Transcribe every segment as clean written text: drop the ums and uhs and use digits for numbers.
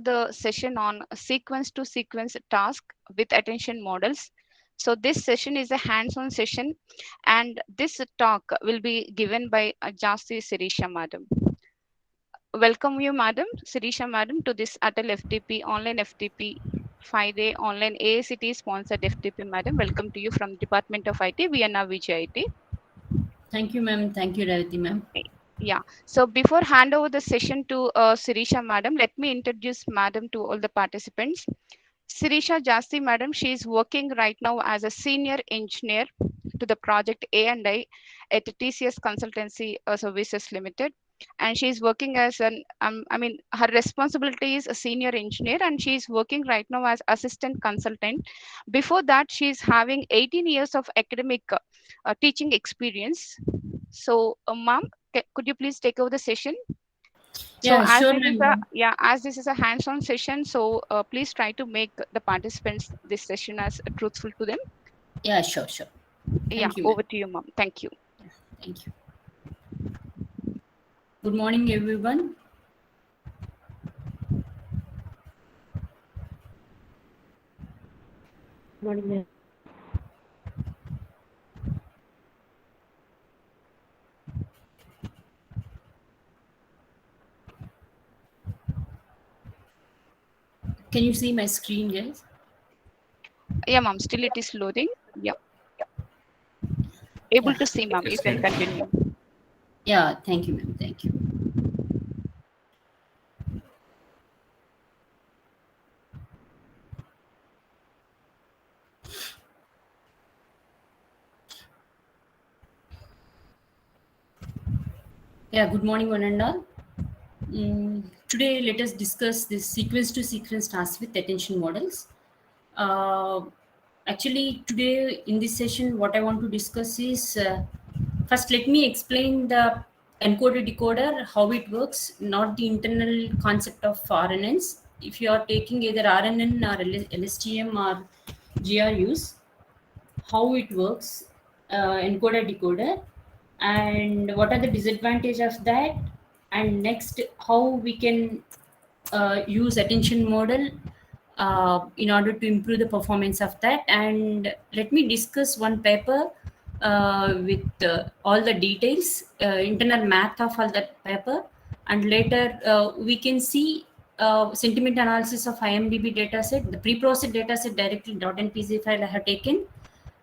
the session on sequence to sequence task with attention models. So this session is a hands-on session, and this talk will be given by Jasti Sirisha Madam. Welcome you, Madam Sirisha Madam, to this Atal FTP online FTP 5-day online AICT sponsored FTP. Madam, welcome to you from Department of IT, Vienna Vijay IT. Thank you, ma'am. Thank you, Revati, ma'am. Yeah. So before hand over the session to Sirisha Madam, let me introduce Madam to all the participants. Sirisha Jasti Madam, she is working right now as a senior engineer to the project A&I at TCS Consultancy Services Limited. And she is working as her responsibility is a senior engineer, and she is working right now as assistant consultant. Before that, she is having 18 years of academic teaching experience. So, ma'am, could you please take over the session? So Yeah, sure, ma'am. as this is a hands-on session, so please try to make the participants this session as truthful to them. Yeah, sure. Yeah, Thank you, ma'am. over to you, ma'am. Thank you. Thank you. Good morning, everyone. Good morning, ma'am. Can you see my screen, guys? Yeah, ma'am. Still it is loading. Yeah. Able to see, ma'am. You can continue. Yeah, thank you, ma'am. Thank you. Yeah, good morning, one and all. Today, let us discuss this sequence to sequence task with attention models. Actually, today in this session, what I want to discuss is first, let me explain the encoder decoder, how it works, not the internal concept of RNNs. If you are taking either RNN or LSTM or GRUs, how it works, encoder decoder, and what are the disadvantages of that, and next how we can use attention model in order to improve the performance of that. And let me discuss one paper with all the details, internal math of all that paper, and later we can see sentiment analysis of IMDb dataset, the pre-processed dataset directly .npz file I have taken,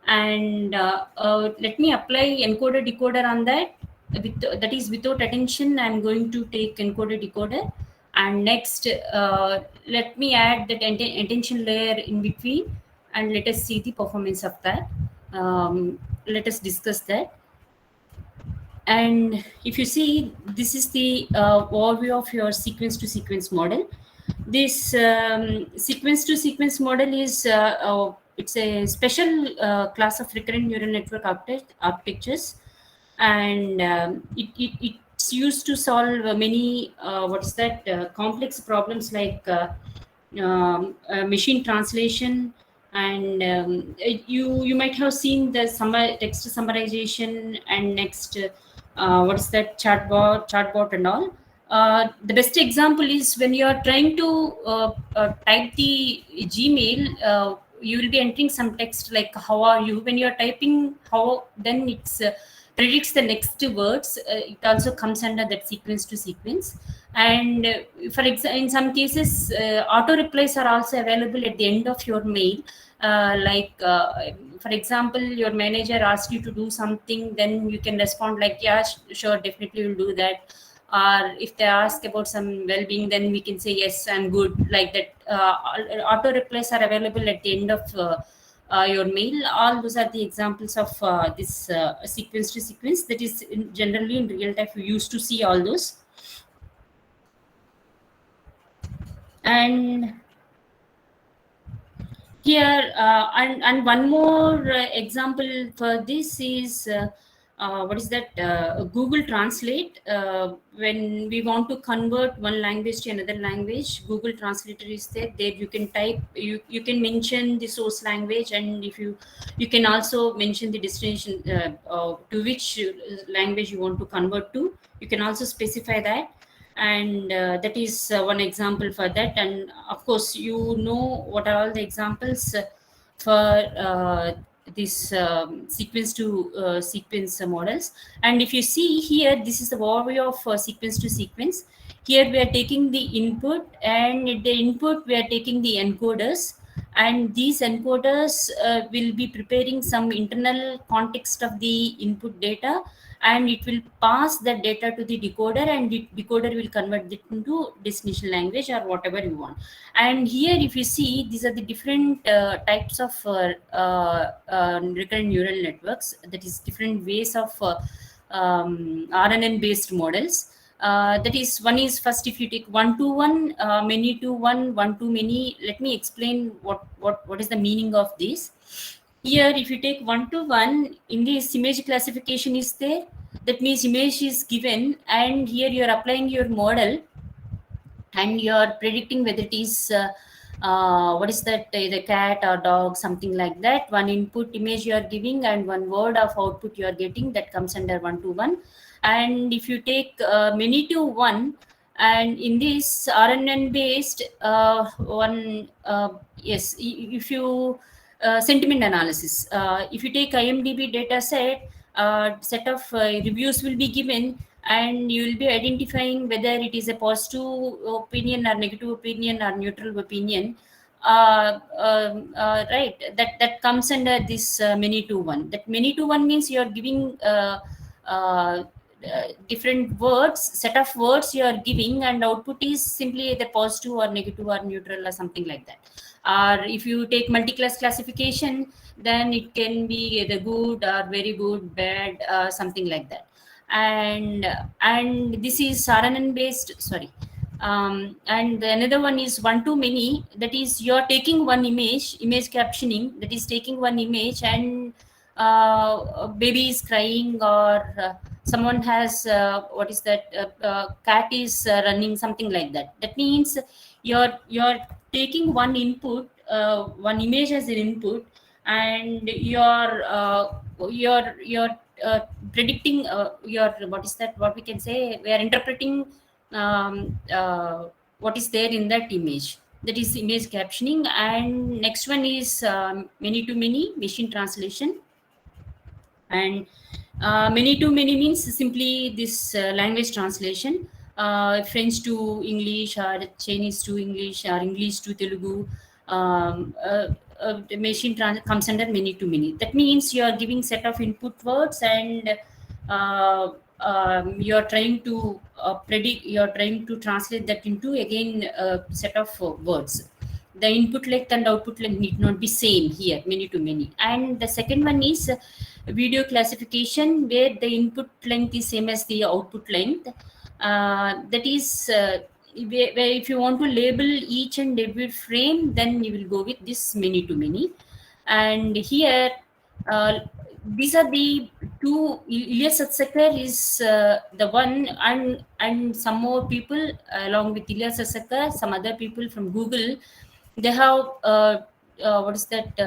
and let me apply encoder decoder on that. That is without attention. I'm going to take encoder decoder, and next let me add that attention layer in between, and let us see the performance of that. Let us discuss that. And if you see, this is the overview of your sequence to sequence model. This sequence to sequence model is it's a special class of recurrent neural network architectures, and it's used to solve many complex problems like machine translation, and you might have seen the text summarization, and next chatbot and all. The best example is when you are trying to type the Gmail, you will be entering some text like how are you. When you are typing how, then it's predicts the next words. It also comes under that sequence to sequence. And for example, in some cases auto replies are also available at the end of your mail. For example, your manager asks you to do something, then you can respond like, yeah, sure, definitely will do that. Or if they ask about some well-being, then we can say, yes, I'm good, like that. Auto replies are available at the end of your mail. All those are the examples of this sequence to sequence. That is generally in real time we used to see all those. And here and one more example for this is Google Translate. When we want to convert one language to another language, Google Translator is there. There you can type, you can mention the source language, and if you can also mention the destination to which language you want to convert to. You can also specify that. And that is one example for that. And of course, you know what are all the examples for this sequence to sequence models. And if you see here, this is the overview of sequence to sequence. Here we are taking the input, and in the input we are taking the encoders, and these encoders will be preparing some internal context of the input data, and it will pass that data to the decoder, and the decoder will convert it into destination language or whatever you want. And here if you see, these are the different types of recurrent neural networks, that is different ways of RNN based models. That is, one is, first if you take one to one, many to one, one to many. Let me explain what is the meaning of this. Here if you take one to one, in this image classification is there, that means image is given, and here you are applying your model, and you are predicting whether it is what is that, either cat or dog, something like that. One input image you are giving and one word of output you are getting, that comes under one to one. And if you take many to one, and in this RNN based one, yes, if you sentiment analysis, if you take IMDb data set, set of reviews will be given, and you will be identifying whether it is a positive opinion or negative opinion or neutral opinion. Right, that comes under this many to one. That many to one means you are giving different words, set of words you are giving, and output is simply either positive or negative or neutral or something like that. Or if you take multi-class classification, then it can be either good or very good, bad, something like that. And this is RNN based, sorry. And another one is one to many, that is you're taking one image captioning, that is taking one image, and a baby is crying, or someone has what is that, cat is running, something like that. That means you're taking one input, one image as an input, and you're predicting your, what is that, what we can say, we are interpreting what is there in that image. That is image captioning. And next one is many to many machine translation. And many to many means simply this language translation, French to English, or Chinese to English, or English to Telugu. The machine comes under many to many. That means you are giving set of input words, and you are trying to predict, you are trying to translate that into again a set of words. The input length and output length need not be same here, many to many. And the second one is video classification, where the input length is same as the output length. That is where if you want to label each and every frame, then you will go with this many to many. And here these are the two. Ilyas Satsekar is the one, and some more people along with Ilyas Satsekar, some other people from Google, they have what is that,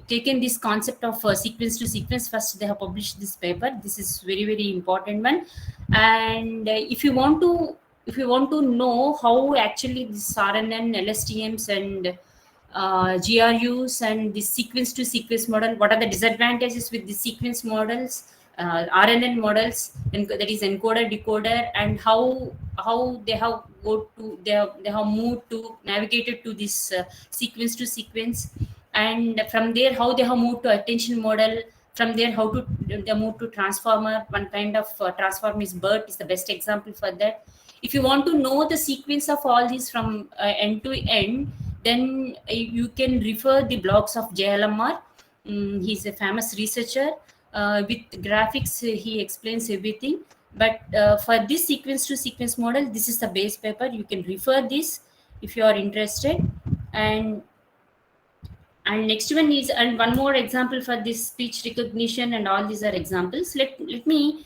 taken this concept of sequence to sequence. First they have published this paper. This is very very important one. And if you want to know how actually this RNN, LSTMs, and GRUs, and the sequence to sequence model, what are the disadvantages with the sequence models, RNN models, and that is encoder decoder, and how they have they have moved to navigated to this sequence to sequence. And from there how they have moved to attention model. From there how to they move to transformer. One kind of transform is BERT is the best example for that. If you want to know the sequence of all these from end to end, then you can refer the blogs of JLMR. He's a famous researcher. With graphics, he explains everything. But for this sequence to sequence model, this is the base paper. You can refer this if you are interested. And next one is, and one more example for this speech recognition, and all these are examples. Let me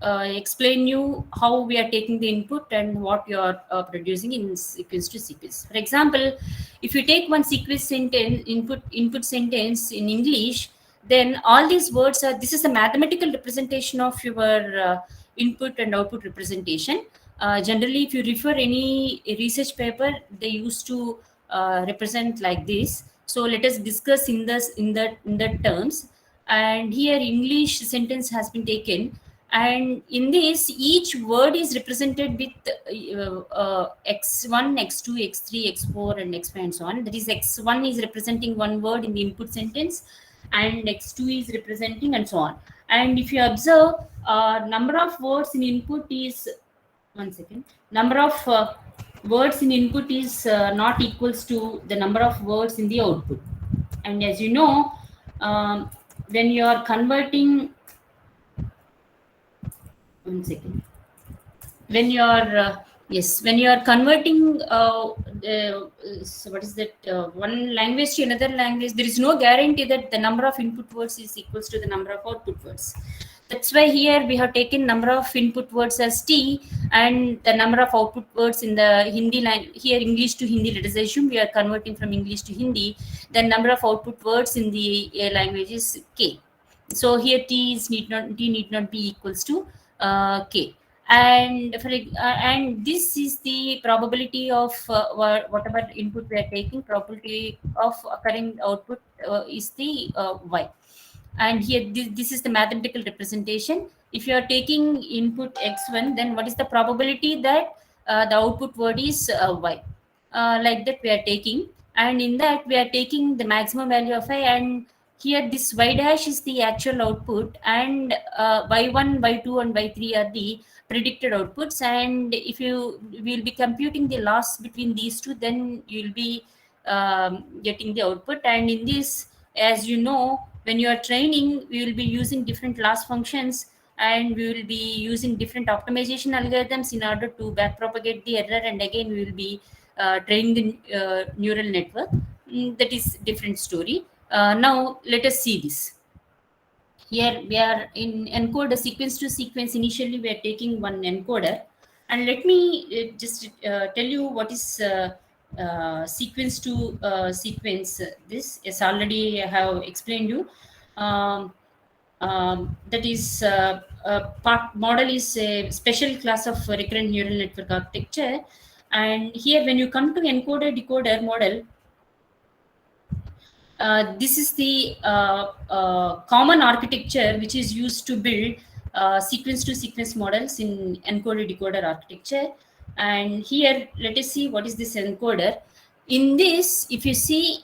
explain you how we are taking the input and what you are producing in sequence to sequence. For example, if you take one sequence sentence, input sentence in English, then all these words are, this is a mathematical representation of input and output representation. Generally, if you refer any research paper, they used to represent like this. So let us discuss in that terms. And here English sentence has been taken, and in this each word is represented with x1, x2, x3, x4, and x5 and so on. That is, x1 is representing one word in the input sentence, and x2 is representing, and so on. And if you observe, number of words in input is, one second, number of words in input is not equals to the number of words in the output. And as you know, when you are converting, one second, when you are yes, when you are converting so what is that, one language to another language, there is no guarantee that the number of input words is equals to the number of output words. That's why here we have taken number of input words as T, and the number of output words in the Hindi line, here English to Hindi, let us assume we are converting from English to Hindi, the number of output words in the language is K. So here T need not be equals to K. And and this is the probability of whatever input we are taking, probability of occurring output is the Y. And here this is the mathematical representation. If you are taking input x1, then what is the probability that the output word is Y? Like that we are taking, and in that we are taking the maximum value of I, and here this Y dash is the actual output, and Y1, Y2, and Y3 are the predicted outputs. And if you will be computing the loss between these two, then you will be getting the output. And in this, as you know, when you are training, we will be using different loss functions, and we will be using different optimization algorithms in order to backpropagate the error, and again we will be training the neural network. That is different story. Now let us see this. Here we are in encoder sequence to sequence. Initially we are taking one encoder, and let me just tell you what is sequence to sequence. This is already I have explained you. That is part model is a special class of recurrent neural network architecture. And here when you come to encoder decoder model, this is the common architecture which is used to build sequence to sequence models in encoder decoder architecture. And here let us see what is this encoder. In this, if you see,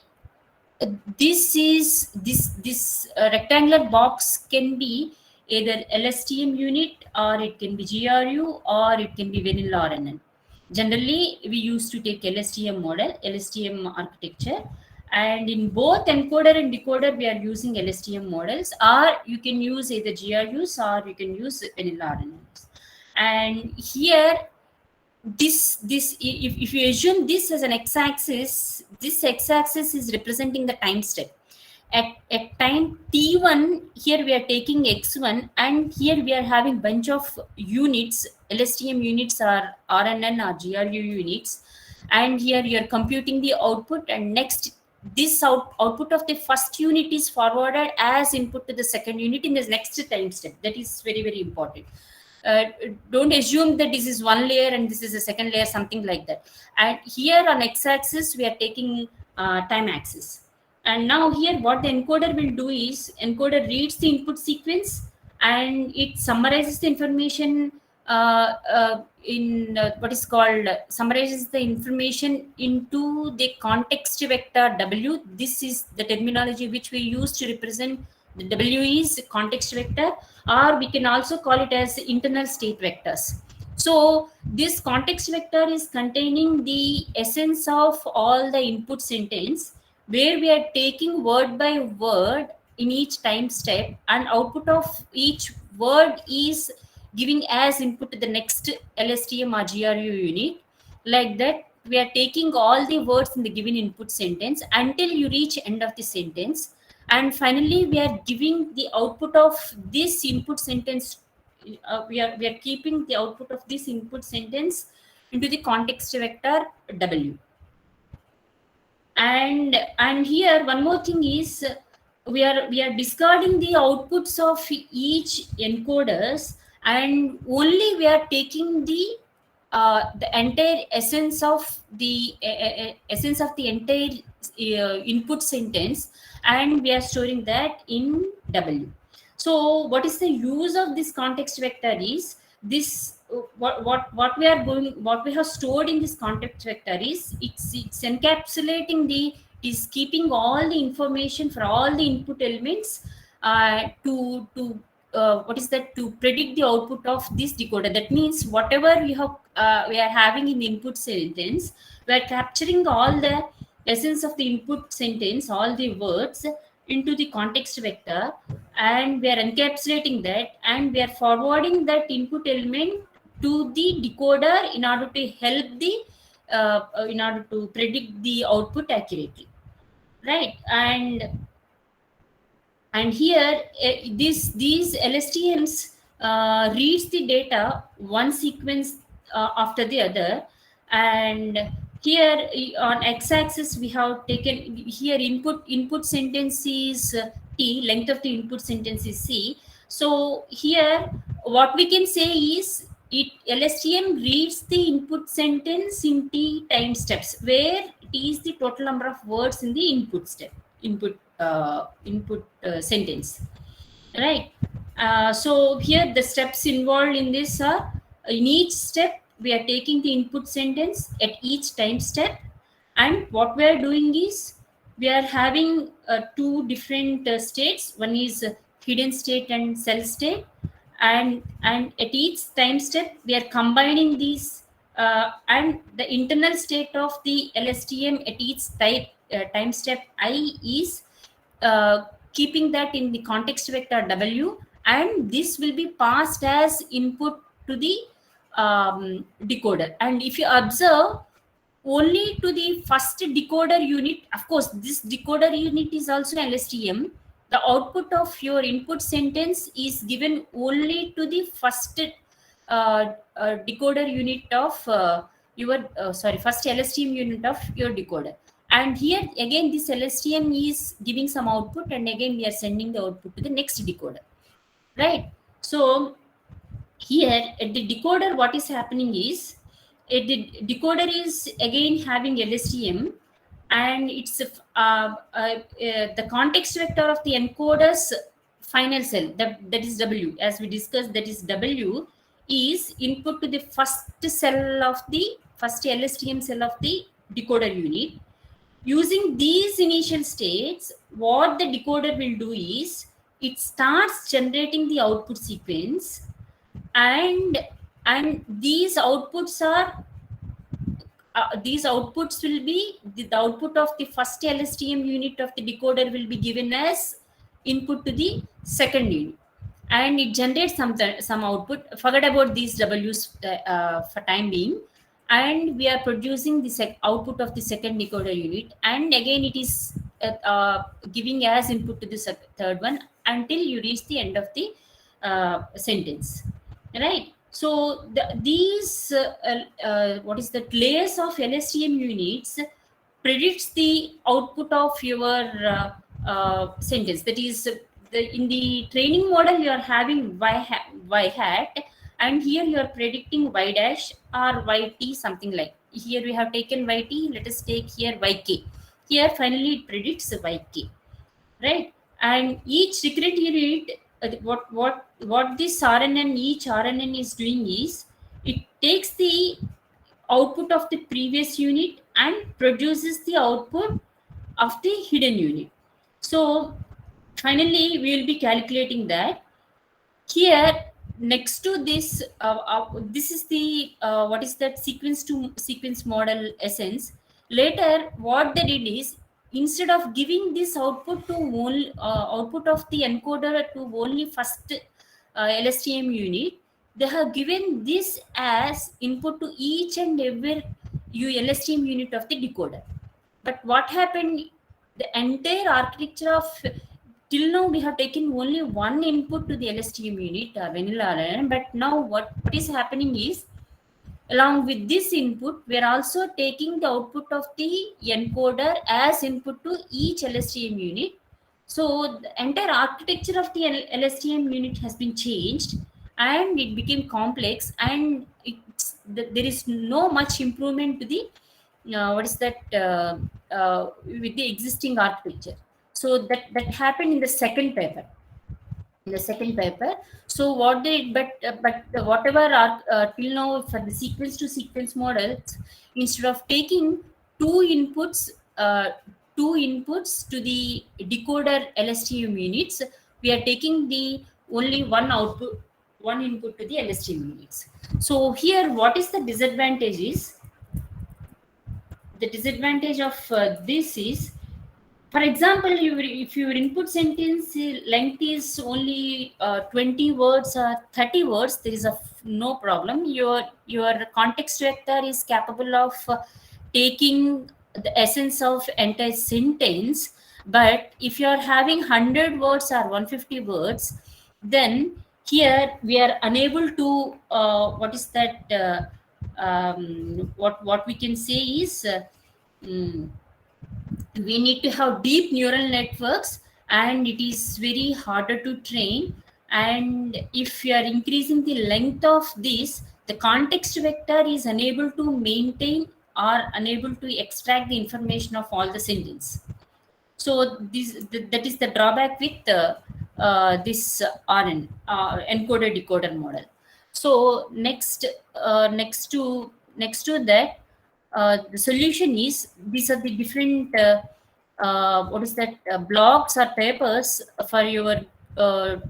this is this rectangular box can be either LSTM unit, or it can be GRU, or it can be vanilla RNN. Generally we used to take LSTM model, LSTM architecture, and in both encoder and decoder we are using LSTM models, or you can use either GRUs or you can use vanilla RNNs. And here this if you assume this as an x-axis, this x-axis is representing the time step. At time t1, here we are taking x1, and here we are having bunch of units, LSTM units or RNN or GRU units, and here you are computing the output, and next this output of the first unit is forwarded as input to the second unit in the next time step. That is very, very important. Don't assume that this is one layer and this is a second layer, something like that. And here on x-axis we are taking time axis. And now here what the encoder will do is, encoder reads the input sequence and it summarizes the information in what is called summarizes the information into the context vector W. This is the terminology which we use to represent the W is context vector, or we can also call it as internal state vectors. So this context vector is containing the essence of all the input sentence, where we are taking word by word in each time step, and output of each word is giving as input to the next LSTM or GRU unit. Like that, we are taking all the words in the given input sentence until you reach end of the sentence. And finally, we are giving the output of this input sentence. We are keeping the output of this input sentence into the context vector W. And here one more thing is, we are discarding the outputs of each encoders, and only we are taking the entire essence of the entire input sentence, and we are storing that in W. So what is the use of this context vector is this, what we are going, what we have stored in this context vector is it's encapsulating the, is keeping all the information for all the input elements to what is that, to predict the output of this decoder. That means whatever we are having in the input sentence, we are capturing all the essence of the input sentence, all the words into the context vector, and we are encapsulating that, and we are forwarding that input element to the decoder in order to help the in order to predict the output accurately, right? And here these LSTMs reads the data one sequence after the other. And here on x-axis we have taken here input sentence is t, length of the input sentence is c. So here what we can say is it LSTM reads the input sentence in t time steps, where t is the total number of words in the input sentence, right? So here the steps involved in this are, in each step we are taking the input sentence at each time step, and what we are doing is we are having two different states. One is hidden state and cell state, and at each time step we are combining these, and the internal state of the LSTM at each time step I is keeping that in the context vector W, and this will be passed as input to the decoder. And if you observe, only to the first decoder unit, of course this decoder unit is also LSTM, the output of your input sentence is given only to the first decoder unit of your first LSTM unit of your decoder. And here again this LSTM is giving some output, and again we are sending the output to the next decoder, right? So here at the decoder what is happening is, the decoder is again having LSTM, and it's the context vector of the encoder's final cell, that is W, as we discussed, that is W is input to the first cell of the first LSTM cell of the decoder unit. Using these initial states, what the decoder will do is it starts generating the output sequence, and these outputs are these outputs will be the output of the first LSTM unit of the decoder will be given as input to the second unit, and it generates some output. Forget about these W's for time being, and we are producing the output of the second decoder unit, and again it is giving as input to the third one until you reach the end of the sentence, right? So these what is that, layers of LSTM units predicts the output of your sentence. That is, in the training model you are having y hat, and here you are predicting y dash or yt, something like. Here we have taken yt, let us take here yk. Here finally it predicts yk, right? And each recurrent unit, what this RNN, each RNN is doing is it takes the output of the previous unit and produces the output of the hidden unit. So finally we will be calculating that. Here next to this this is the what is that, sequence to sequence model essence. Later what they did is, instead of giving this output to only output of the encoder to only first LSTM unit, they have given this as input to each and every LSTM unit of the decoder. But what happened, the entire architecture of, till now we have taken only one input to the LSTM unit, vanilla RNN, but now what is happening is, along with this input, we are also taking the output of the encoder as input to each LSTM unit. So the entire architecture of the LSTM unit has been changed, and it became complex, and there is no much improvement to the what is that with the existing architecture. So that happened in the second paper. So what they but whatever are till now for the sequence to sequence models, instead of taking two inputs uh, to the decoder LSTM units, we are taking the only one input to the LSTM units. So here what is the disadvantage is, the disadvantage of this is, for example, if your input sentence length is only 20 words or 30 words, there is no problem. Your context vector is capable of taking the essence of entire sentence. But if you are having 100 words or 150 words, then here we are unable to what is that what we can say is mm, we need to have deep neural networks, and it is very harder to train. And if you are increasing the length of this, the context vector is unable to maintain or unable to extract the information of all the sentence. So that is the drawback with this RN encoder decoder model. So next to that, the solution is, these are the different what is that blogs or papers for your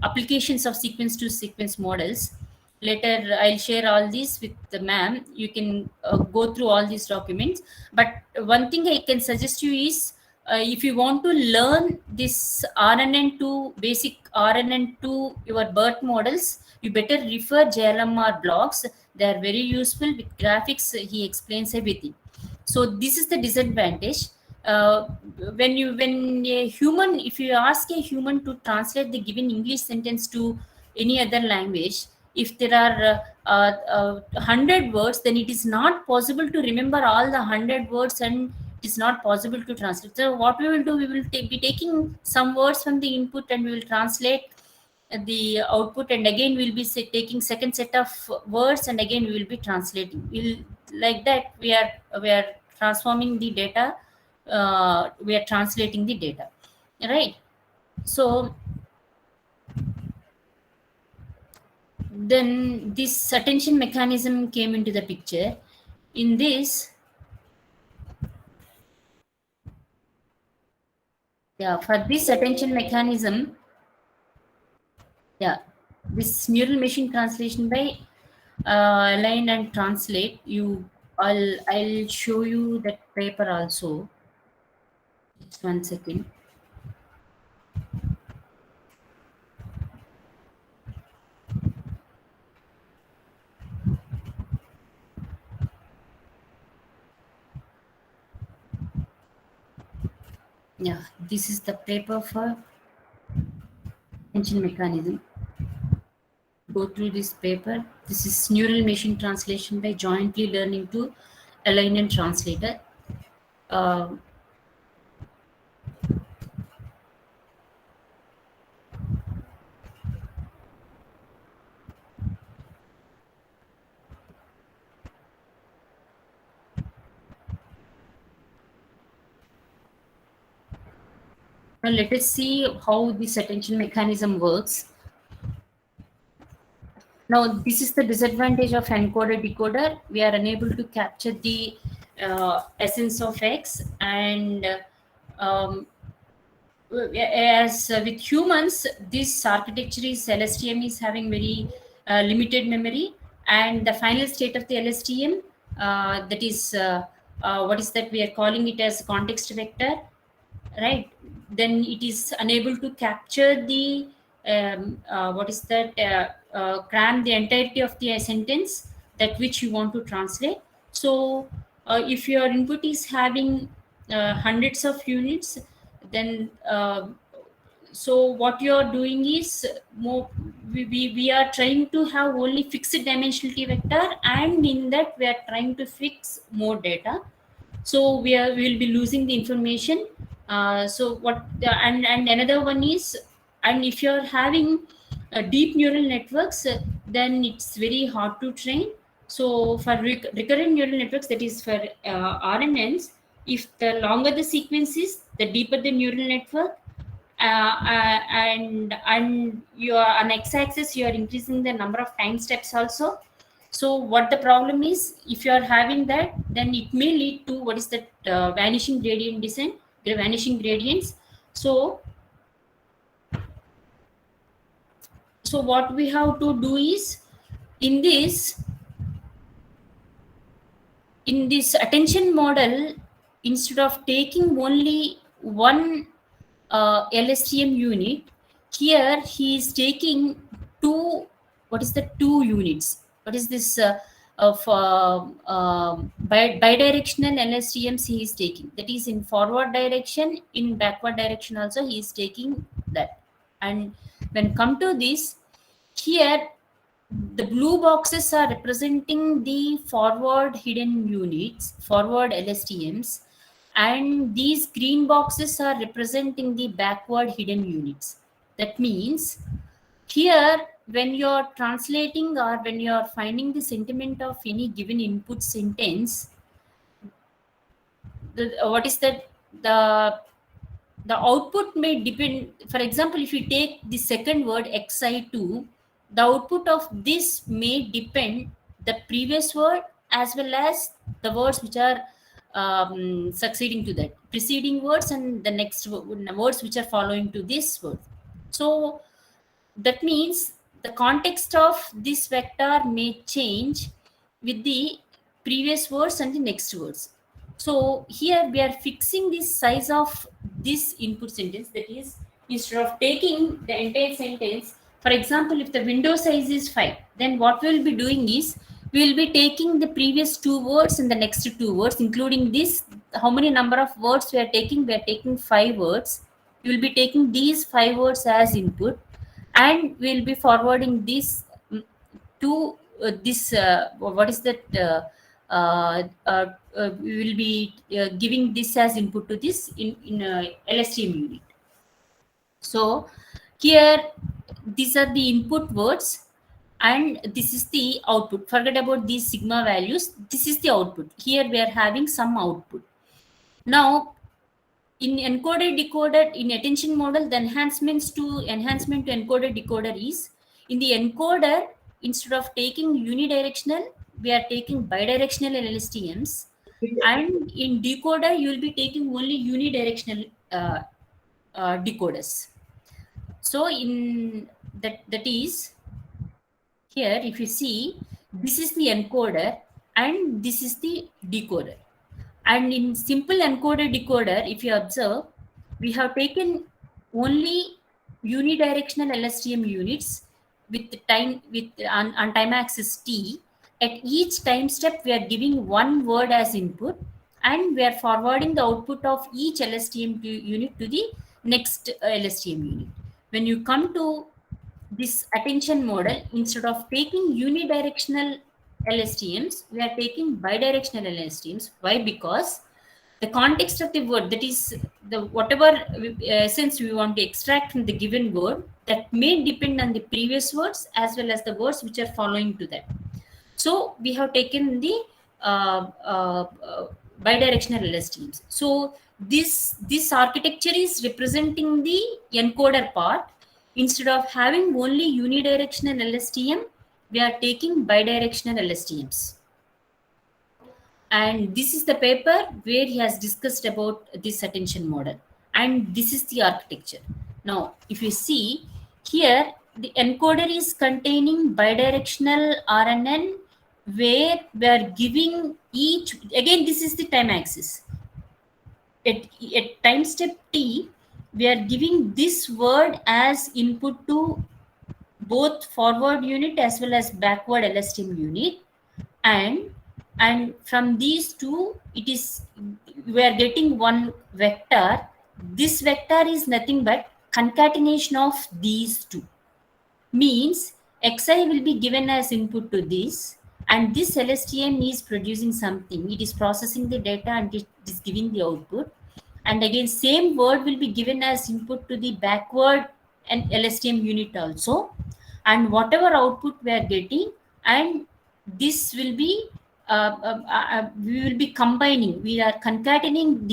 applications of sequence to sequence models. Later I'll share all these with the ma'am. You can go through all these documents. But one thing I can suggest you is, if you want to learn this RNN2, basic RNN2, your BERT models, you better refer JLMR blogs. They are very useful with graphics. He explains everything. So this is the disadvantage. Uh, when a human, if you ask a human to translate the given English sentence to any other language, if there are 100 words, then it is not possible to remember all the 100 words, and it is not possible to translate. So what we will do, we will be taking some words from the input, and we will translate the output, and again we'll be taking second set of words, and again we will be translating. We'll, like that we are transforming the data, we are translating the data, right? So then this attention mechanism came into the picture. In this, yeah, for this attention mechanism, yeah, this neural machine translation by align and translate, I'll show you that paper also. Just 1 second. Yeah, this is the paper for attention mechanism. Go through this paper. This is neural machine translation by jointly learning to align and translator. Now let us see how this attention mechanism works. Now this is the disadvantage of encoder decoder. We are unable to capture the essence of X, and as with humans, this architecture is LSTM is having very limited memory, and the final state of the LSTM, that is what is that we are calling it as context vector, right? Then it is unable to capture the what is that cram the entirety of the sentence that which you want to translate. So if your input is having hundreds of units, then so what you are doing is more, we are trying to have only fixed dimensionality vector, and in that we are trying to fix more data. So we will be losing the information. So what and another one is, and if you're having deep neural networks, then it's very hard to train. So for recurrent neural networks, that is for RNNs, if the longer the sequence is, the deeper the neural network, and you are on x-axis, you are increasing the number of time steps also. So what the problem is, if you are having that, then it may lead to what is that vanishing gradient descent, the vanishing gradients. So what we have to do is, in this attention model, instead of taking only one LSTM unit, here he is taking two. What is the two units? What is this of bidirectional LSTMs he is taking? That is in forward direction, in backward direction also he is taking that. And when come to this, here the blue boxes are representing the forward hidden units, forward LSTMs, and these green boxes are representing the backward hidden units. That means here, when you're translating or when you're finding the sentiment of any given input sentence, what is that? The output may depend. For example, if you take the second word xi2, the output of this may depend the previous word as well as the words which are succeeding to that, preceding words, and the next words which are following to this word. So that means the context of this vector may change with the previous words and the next words. So here we are fixing the size of this input sentence. That is, instead of taking the entire sentence, for example, if the window size is 5, then what we will be doing is, we will be taking the previous two words and the next two words, including this. How many number of words we are taking? We are taking 5 words. We will be taking these 5 words as input, and we will be forwarding this to this. What is that? We will be giving this as input to this in LSTM unit. So here, these are the input words, and this is the output. Forget about these sigma values. This is the output. Here we are having some output. Now, in encoder decoder, in attention model, the enhancement to encoder decoder is, in the encoder, instead of taking unidirectional, we are taking bidirectional LSTMs, and in decoder you will be taking only unidirectional decoders. So in that is, here if you see, this is the encoder and this is the decoder. And in simple encoder decoder, if you observe, we have taken only unidirectional LSTM units with time on time axis t. At each time step, we are giving one word as input, and we are forwarding the output of each LSTM unit to the next LSTM unit. When you come to this attention model, instead of taking unidirectional LSTMs, we are taking bidirectional LSTMs. Why? Because the context of the word, that is the whatever essence we want to extract from the given word, that may depend on the previous words as well as the words which are following to that. So we have taken the bidirectional LSTMs. So this architecture is representing the encoder part. Instead of having only unidirectional LSTM, we are taking bidirectional LSTMs. And this is the paper where he has discussed about this attention model. And this is the architecture. Now, if you see here, the encoder is containing bidirectional RNN, where we are giving each, again, this is the time axis. At time step t, we are giving this word as input to both forward unit as well as backward LSTM unit, and from these two, it is, we are getting one vector. This vector is nothing but concatenation of these two. Means xi will be given as input to this, and this LSTM is producing something. It is processing the data and it is giving the output. And again, same word will be given as input to the backward and LSTM unit also. and whatever output we are getting, and this will be we will be combining, we are concatenating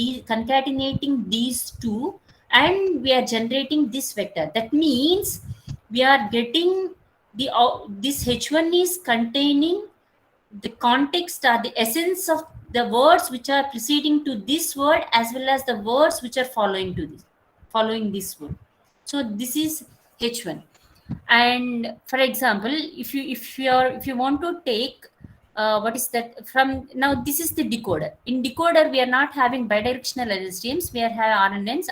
these two, and we are generating this vector. That means we are getting this h1 is containing the context or the essence of the words which are preceding to this word, as well as the words which are following this word. So this is h1. And for example, if you want to take what is that from now, this is the decoder. In decoder we are not having bidirectional LSTMs, we are having RNNs.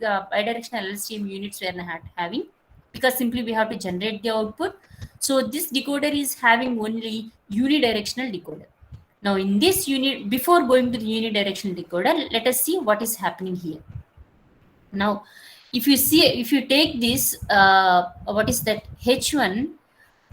Bidirectional LSTM units we are not having, because simply we have to generate the output. So this decoder is having only unidirectional decoder. Now in this unit, before going to the unidirectional decoder, let us see what is happening here. Now if you take this what is that h1,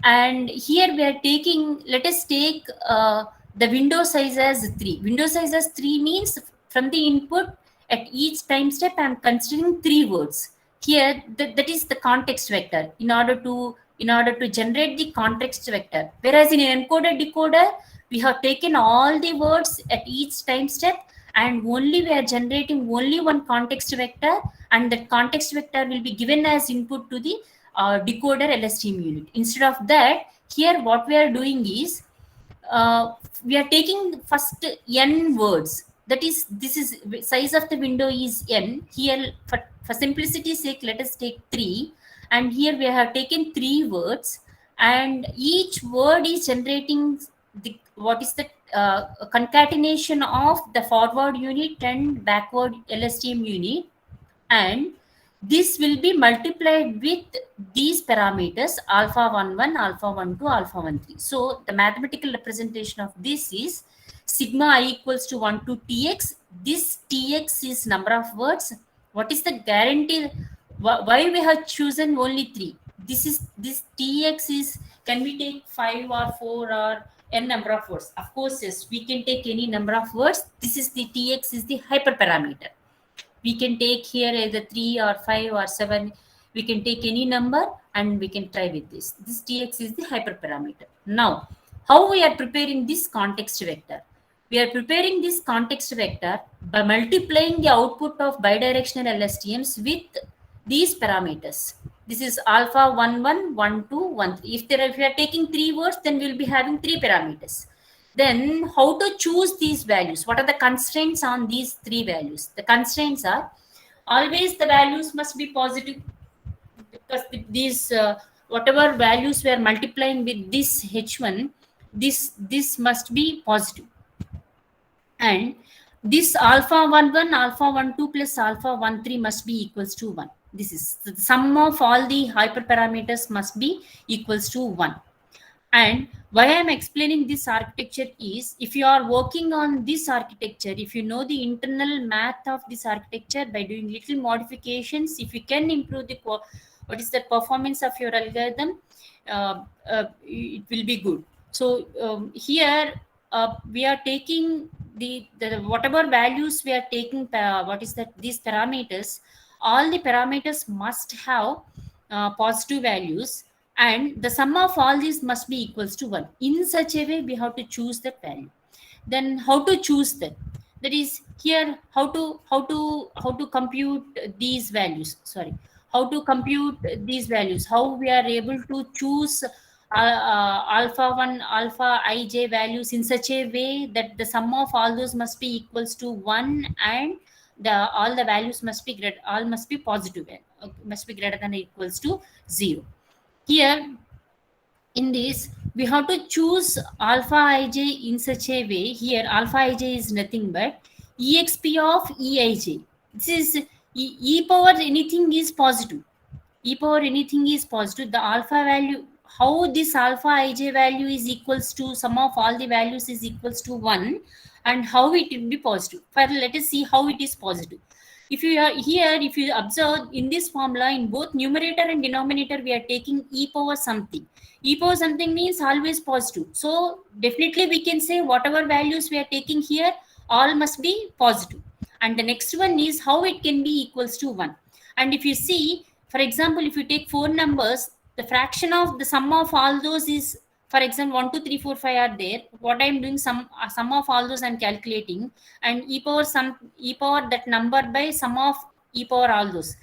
and here we are taking, let us take the window size as 3. Window size as 3 means from the input at each time step I am considering 3 words. Here that is the context vector in order to generate the context vector. Whereas in an encoder decoder we have taken all the words at each time step, and only we are generating only one context vector, and that context vector will be given as input to the decoder LSTM unit. Instead of that, here what we are doing is we are taking first n words. That is, this is size of the window is n. Here for simplicity's sake, let us take 3, and here we have taken 3 words, and each word is generating the what is the concatenation of the forward unit and backward LSTM unit, and this will be multiplied with these parameters alpha 11, alpha 12, alpha 13. So the mathematical representation of this is sigma I equals to 1 to tx. This tx is number of words. What is the guarantee? Why we have chosen only 3? This tx is, can we take 5 or 4 or n number of words? Of course, yes, we can take any number of words. This is the tx is the hyperparameter. We can take here either 3 or 5 or 7. We can take any number and we can try with this. This tx is the hyperparameter. Now, how we are preparing this context vector? We are preparing this context vector by multiplying the output of bidirectional LSTMs with these parameters. This is alpha 11, 12, 13. If we are taking 3 words, then we will be having 3 parameters. Then how to choose these values? What are the constraints on these 3 values? The constraints are always the values must be positive, because these whatever values we are multiplying with this h1, this must be positive, and this alpha 11, alpha 12 plus alpha 13 must be equals to 1. This is the sum of all the hyperparameters must be equals to 1. And why I am explaining this architecture is, if you are working on this architecture, if you know the internal math of this architecture, by doing little modifications, if you can improve the what is the performance of your algorithm, it will be good. So here we are taking the whatever values we are taking, what is that, these parameters, all the parameters must have positive values, and the sum of all these must be equals to 1. In such a way we have to choose that value. Then how to choose that? That is, here how to compute these values. Sorry, how to compute these values? How we are able to choose alpha 1, alpha ij values in such a way that the sum of all those must be equals to 1, and all the values must be positive, must be greater than or equals to 0. Here in this we have to choose alpha ij in such a way. Here alpha ij is nothing but exp of eij. This is e power anything is positive. E power anything is positive. The alpha value, how this alpha ij value is equals to sum of all the values is equals to 1, and how it will be positive. Let us see how it is positive. If you are here, if you observe in this formula, in both numerator and denominator, we are taking e power something. E power something means always positive. So definitely we can say whatever values we are taking here, all must be positive. And the next one is how it can be equals to 1. And if you see, for example, if you take 4 numbers, The fraction of the sum of all those is, for example, 1 2 3 4 5 are there. What I am doing, sum of all those I am calculating, and e power that number by sum of e power all those.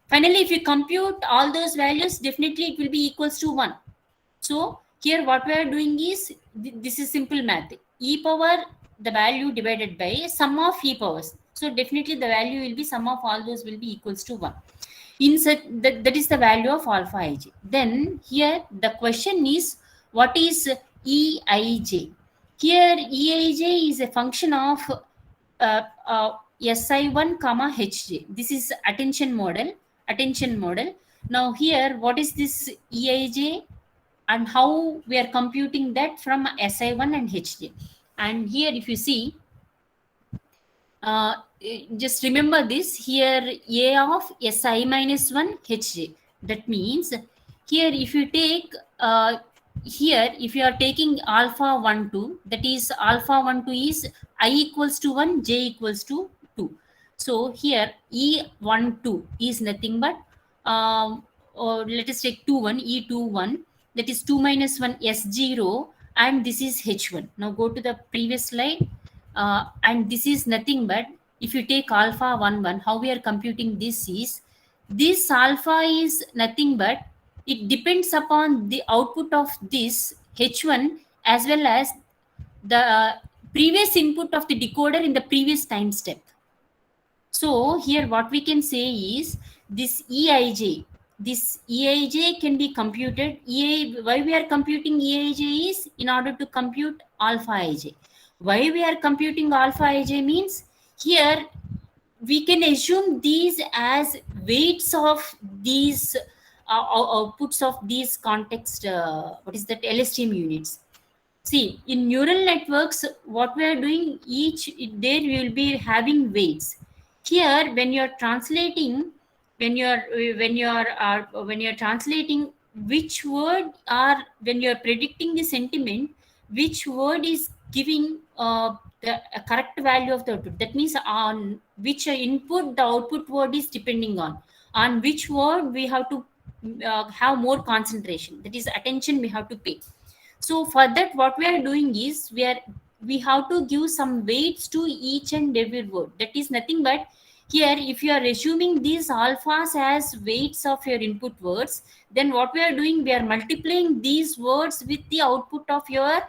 Finally, if you compute all those values, definitely it will be equals to 1. So here what we are doing is, this is simple math. E power, the value divided by sum of e powers. So definitely the value will be sum of all those will be equals to 1. In such, that is the value of alpha ij. Then here the question is, what is eij? Here eij is a function of si1 comma hj. This is attention model. Now here, what is this eij and how we are computing that from si1 and hj? And here if you see, uh, just remember this, here a of si minus 1 hj. That means here if you take here if you are taking alpha 1 2, that is alpha 1 2 is I equals to 1, j equals to 2. So here e12 is nothing but or let us take 21 e21, that is 2 minus 1 s0, and this is h1. Now go to the previous slide. And this is nothing but, if you take alpha 1 1, how we are computing this is, this alpha is nothing but, it depends upon the output of this h1 as well as the previous input of the decoder in the previous time step. So here what we can say is, this EIJ can be computed. Why we are computing EIJ is in order to compute alpha ij. Why we are computing alpha ij means, here we can assume these as weights of these outputs of these context, what is that, LSTM units. See, in neural networks, what we are doing, there we will be having weights. Here, when you are translating, when you are translating which word, or when you are predicting the sentiment, which word is giving the correct value of the output. That means on which input the output word is depending on which word we have to have more concentration. That is attention we have to pay. So for that, what we are doing is, we have to give some weights to each and every word. That is nothing but, here if you are assuming these alphas as weights of your input words, then what we are doing, we are multiplying these words with the output of your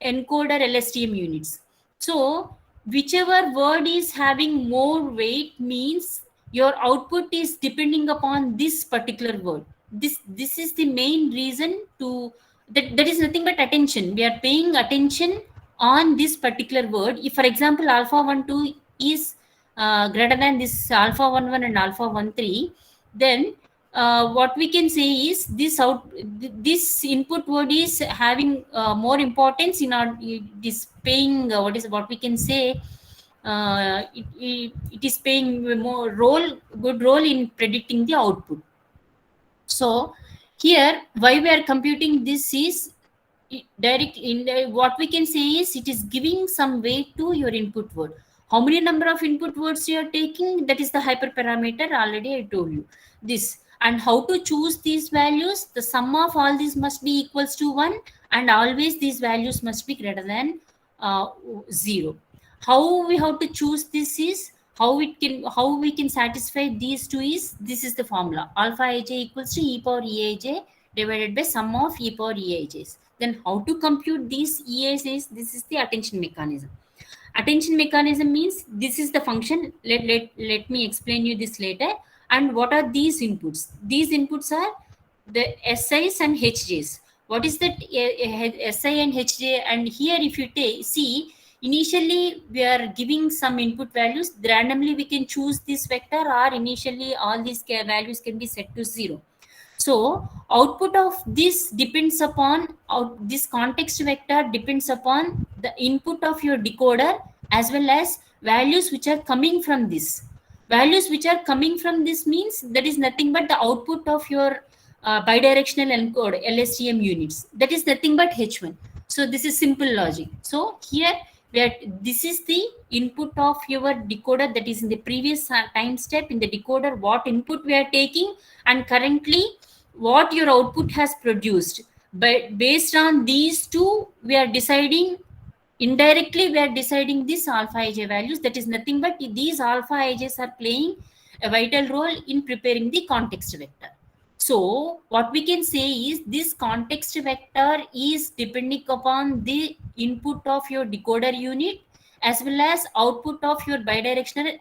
encoder LSTM units. So whichever word is having more weight means your output is depending upon this particular word. This is the main reason to that is nothing but attention. We are paying attention on this particular word. If for example alpha 1 2 is greater than this alpha 1 1 and alpha 1 3, then what we can say is, this input word is having more importance in our this paying what we can say, it is paying more good role in predicting the output. So here why we are computing this is, what we can say is, it is giving some weight to your input word. How many number of input words you are taking, that is the hyperparameter. Already I told you this. And how to choose these values, the sum of all these must be equals to 1, and always these values must be greater than 0. How we have to choose this is, how we can satisfy these two is, this is the formula, alpha ij equals to e power eij divided by sum of e power eij's. Then how to compute these eij's? This is the attention mechanism. Attention mechanism means, this is the function. Let me explain you this later. And what are these inputs? These inputs are the SIs and HJs. What is that SI and HJ? And here if you see, initially we are giving some input values. Randomly we can choose this vector, or initially all these values can be set to 0. So output of this depends upon, this context vector depends upon the input of your decoder, as well as values which are coming from this. Values which are coming from this means, that is nothing but the output of your bidirectional encode LSTM units. That is nothing but H1. So this is simple logic. So here this is the input of your decoder, that is in the previous time step in the decoder, what input we are taking, and currently what your output has produced. But based on these two, we are deciding indirectly, we are deciding this alpha ij values. That is nothing but these alpha ij's are playing a vital role in preparing the context vector. So what we can say is this context vector is depending upon the input of your decoder unit as well as output of your bidirectional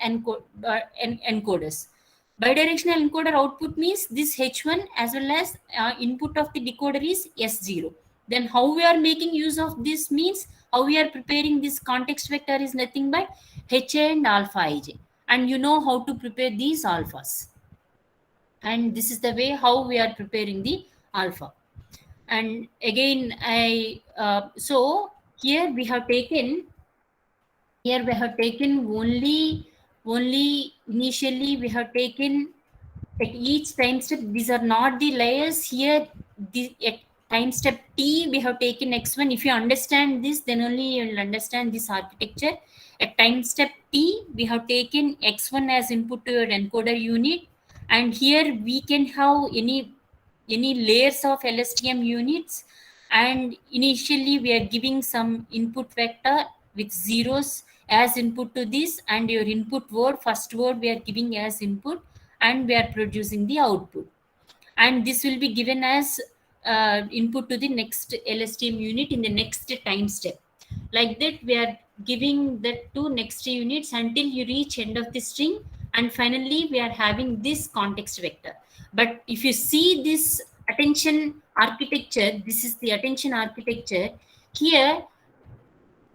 encoders. Bidirectional encoder output means this H1 as well as input of the decoder is S0. Then how we are making use of this means how we are preparing this context vector is nothing but HA and alpha ij. And you know how to prepare these alphas. And this is the way how we are preparing the alpha. And again, so here we have taken only initially we have taken at each time step. These are not the layers here. At time step t we have taken x1. If you understand this, then only you will understand this architecture. At time step t we have taken x1 as input to your encoder unit, and here we can have any layers of LSTM units, and initially we are giving some input vector with zeros as input to this, and your input word, first word we are giving as input, and we are producing the output, and this will be given as input to the next LSTM unit in the next time step. Like that we are giving the two next units until you reach end of the string, and finally we are having this context vector. But if you see this attention architecture, this is the attention architecture. Here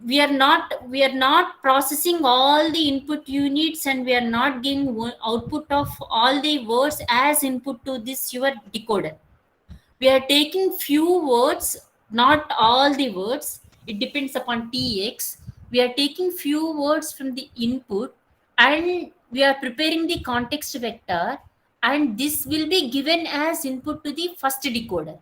we are not processing all the input units, and we are not getting output of all the words as input to this your decoder. We are taking few words, not all the words. It depends upon tx. We are taking few words from the input, and we are preparing the context vector, and this will be given as input to the first decoder.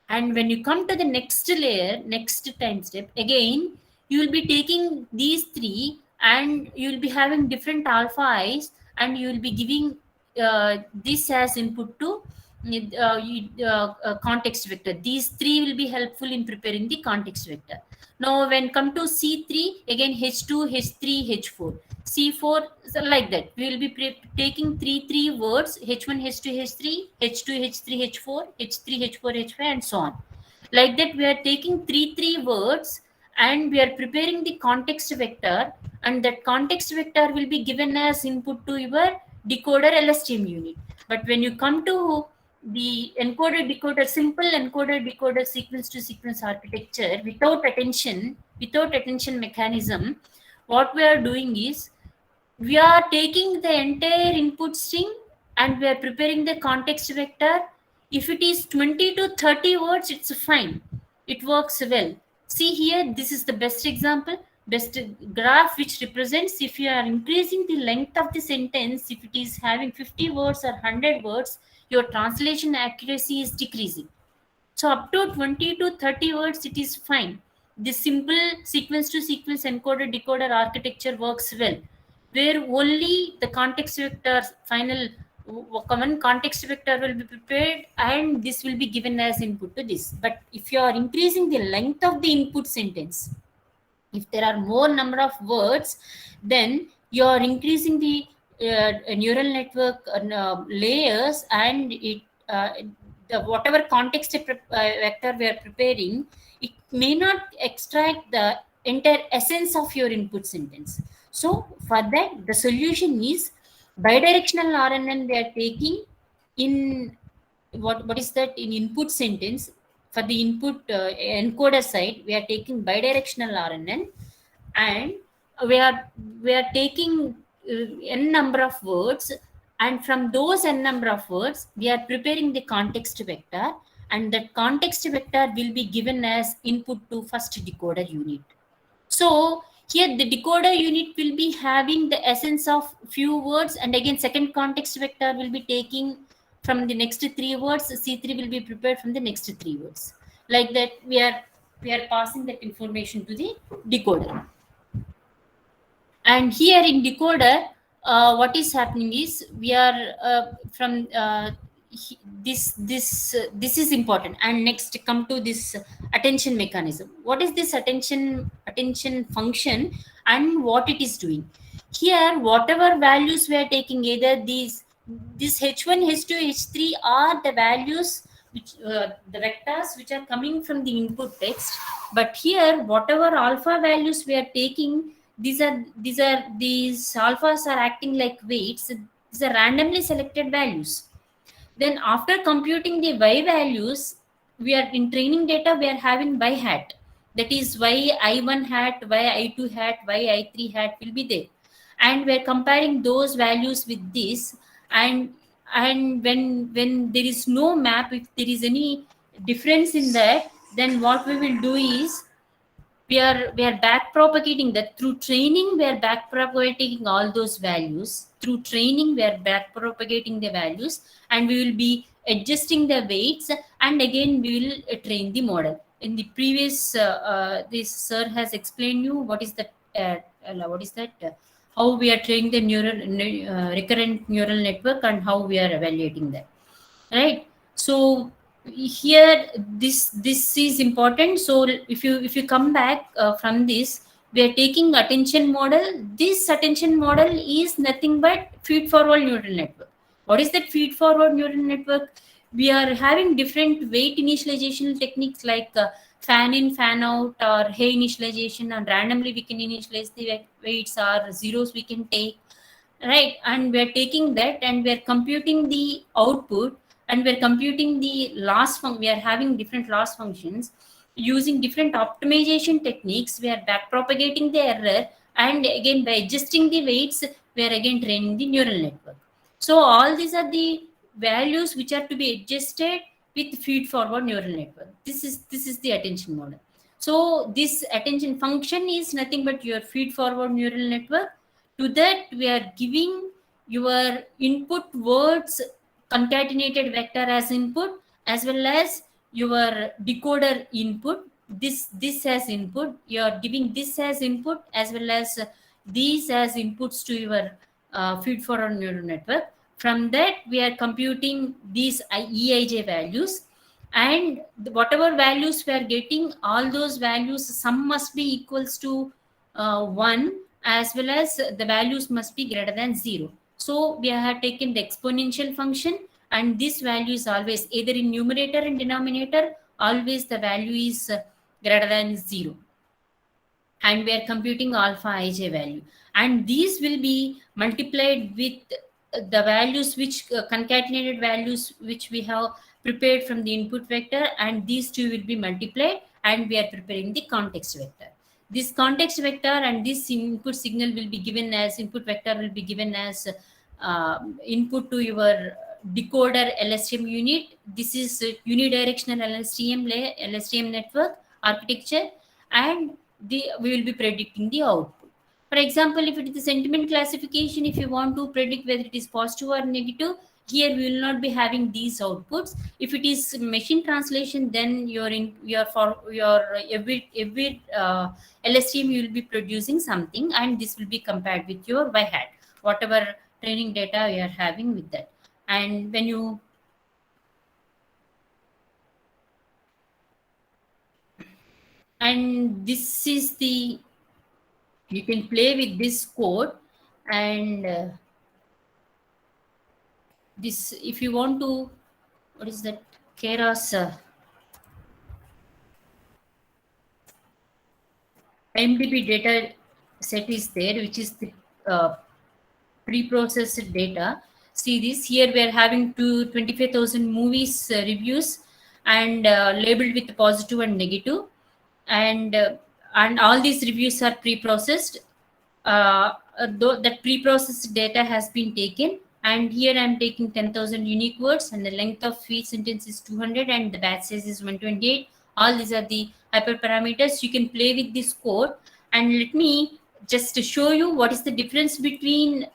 And when you come to the next layer, next time step, again you will be taking these three, and you will be having different alpha i's, and you will be giving this as input to context vector. These three will be helpful in preparing the context vector. Now when come to C3, again H2, H3, H4, C4, so like that. We will be taking three words, H1, H2, H3, H2, H3, H4, H3, H4, H5, and so on. Like that we are taking three words, and we are preparing the context vector, and that context vector will be given as input to your decoder LSTM unit. But when you come to the encoder decoder, simple encoder decoder sequence to sequence architecture without attention mechanism, what we are doing is we are taking the entire input string, and we are preparing the context vector. If it is 20 to 30 words, it's fine, it works well. See here, this is the best example, best graph, which represents if you are increasing the length of the sentence, if it is having 50 words or 100 words, your translation accuracy is decreasing. So up to 20 to 30 words, it is fine. This simple sequence to sequence encoder decoder architecture works well, where only the context vector, final common context vector will be prepared, and this will be given as input to this. But if you are increasing the length of the input sentence, if there are more number of words, then you are increasing the neural network layers, and it the whatever context vector we are preparing, it may not extract the entire essence of your input sentence. So for that, the solution is bidirectional RNN we are taking in what is that in input sentence. For the input encoder side, we are taking bidirectional RNN, and we are taking n number of words, and from those n number of words we are preparing the context vector, and that context vector will be given as input to first decoder unit. So here the decoder unit will be having the essence of few words, and again second context vector will be taking from the next three words, C3 will be prepared from the next three words. Like that we are passing that information to the decoder. And here in decoder, what is happening is we are this is important. And next come to this attention mechanism. What is this attention function and what it is doing? Here whatever values we are taking, either these this h1 h2 h3 are the values which the vectors which are coming from the input text. But here whatever alpha values we are taking, these alphas are acting like weights. These are randomly selected values. Then after computing the y values, we are in training data, we are having y hat. That is y I1 hat, y I2 hat, y I3 hat will be there. And we are comparing those values with this. And when there is no map, if there is any difference in that, then what we will do is we are back propagating that. Through training we are back propagating all those values. Through training we are back propagating the values, and we will be adjusting the weights, and again we will train the model. In the previous this sir has explained you what is that how we are training the recurrent neural network and how we are evaluating that, right? So here this is important. So if you come back from this, we are taking attention model. This attention model is nothing but feed forward neural network. What is that feed forward neural network? We are having different weight initialization techniques like fan in, fan out, or hay initialization, and randomly we can initialize the weights, or zeros we can take, right? And we're taking that and we're computing the output, and we're computing the loss function. We are having different loss functions using different optimization techniques. We are back propagating the error, and again by adjusting the weights we are again training the neural network. So all these are the values which are to be adjusted with feed forward neural network. This is the attention model. So this attention function is nothing but your feed forward neural network. To that we are giving your input words concatenated vector as input, as well as your decoder input. This as input, you are giving this as input, as well as these as inputs to your feed forward neural network. From that we are computing these eij values, and whatever values we are getting, all those values sum must be equals to 1, as well as the values must be greater than 0. So we have taken the exponential function, and this value is always either in numerator and denominator, always the value is greater than 0. And we are computing alpha ij value, and these will be multiplied with the values which concatenated values which we have prepared from the input vector, and these two will be multiplied, and we are preparing the context vector. This context vector and this input signal will be given as input vector will be given as input to your decoder LSTM unit. This is unidirectional LSTM network architecture, and we will be predicting the output. For example, if it is the sentiment classification, if you want to predict whether it is positive or negative, here we will not be having these outputs. If it is machine translation, then your every LSTM you will be producing something, and this will be compared with your y hat, whatever training data we are having with that. And when you and this is the you can play with this code, and this if you want to, what is that, Keras MDB data set is there, which is the pre-processed data. See this, here we are having 25,000 movies reviews, and labeled with positive and negative, and all these reviews are pre-processed. Though that pre-processed data has been taken, and here I am taking 10,000 unique words, and the length of each sentence is 200, and the batch size is 128. All these are the hyperparameters. You can play with this code, and let me just to show you what is the difference between in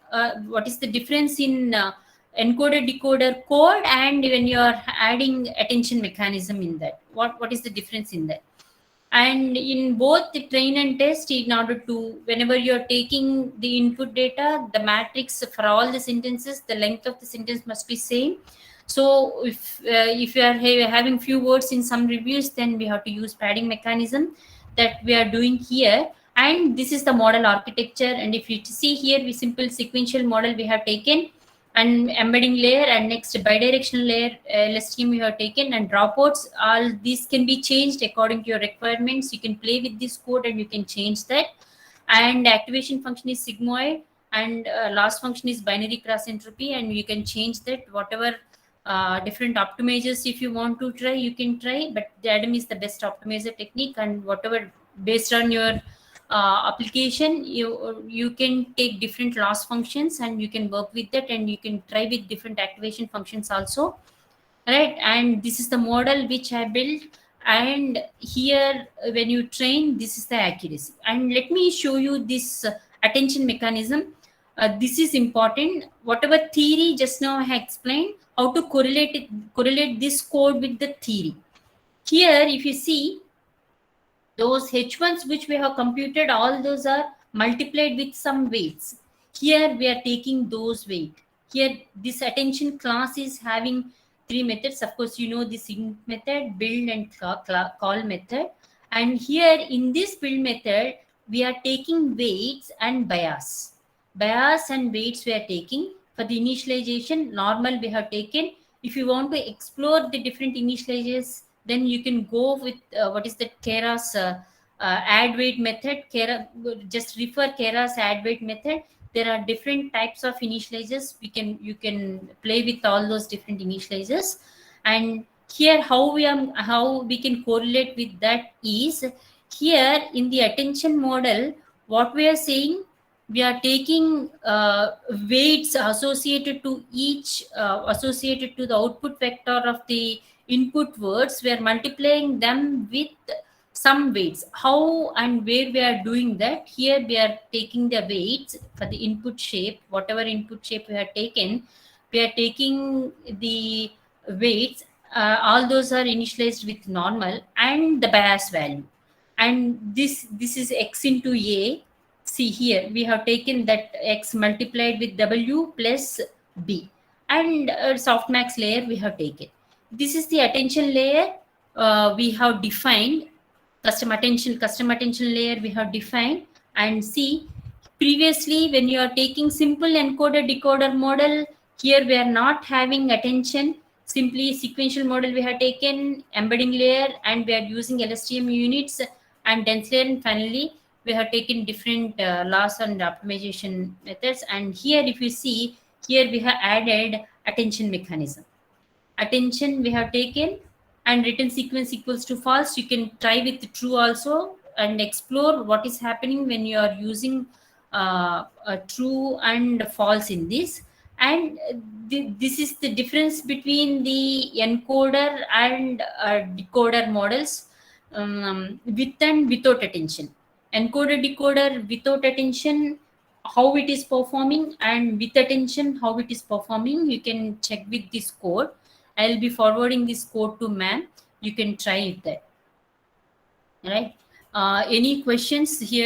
encoder decoder code, and when you are adding attention mechanism in that. What is the difference in that? And in both the train and test, in order to, whenever you're taking the input data, the matrix for all the sentences, the length of the sentence must be same. So if you are having few words in some reviews, then we have to use padding mechanism that we are doing here. And this is the model architecture. And if you see here, we simple sequential model we have taken, and embedding layer, and next bidirectional layer LSTM you have taken, and dropouts. All these can be changed according to your requirements. You can play with this code and you can change that. And activation function is sigmoid, and loss function is binary cross entropy, and you can change that whatever different optimizers if you want to try, you can try. But the ADAM is the best optimizer technique, and whatever based on your application, you can take different loss functions and you can work with that, and you can try with different activation functions also, right? And this is the model which I built. And here when you train, this is the accuracy. And let me show you this attention mechanism. This is important. Whatever theory just now I explained, how to correlate this code with the theory. Here if you see, those H1s which we have computed, all those are multiplied with some weights. Here we are taking those weight. Here this attention class is having three methods. Of course, you know this int method, build, and call method. And here in this build method, we are taking weights and bias. Bias and weights we are taking. For the initialization, normal we have taken. If you want to explore the different initializers, then you can go with what is that Keras add weight method. Just refer Keras add weight method. There are different types of initializers. You can play with all those different initializers. And here how we can correlate with that is, here in the attention model, what we are saying, we are taking weights associated to each associated to the output vector of the input words. We are multiplying them with some weights. How and where we are doing that? Here we are taking the weights for the input shape. Whatever input shape we have taken, we are taking the weights. All those are initialized with normal and the bias value. And this is x into a. See here, we have taken that x multiplied with w plus b, and softmax layer we have taken. This is the attention layer we have defined. Custom attention layer we have defined. And see, previously when you are taking simple encoder decoder model, here we are not having attention, simply sequential model we have taken, embedding layer, and we are using LSTM units and dense layer, and finally we have taken different loss and optimization methods. And here if you see, here we have added attention mechanism. Attention we have taken, and return sequence equals to false. You can try with true also and explore what is happening when you are using a true and false in this. And this is the difference between the encoder and decoder models, with and without attention. Encoder decoder without attention, how it is performing, and with attention how it is performing. You can check with this code. I'll be forwarding this code to ma'am. You can try it there. Right? Any questions here?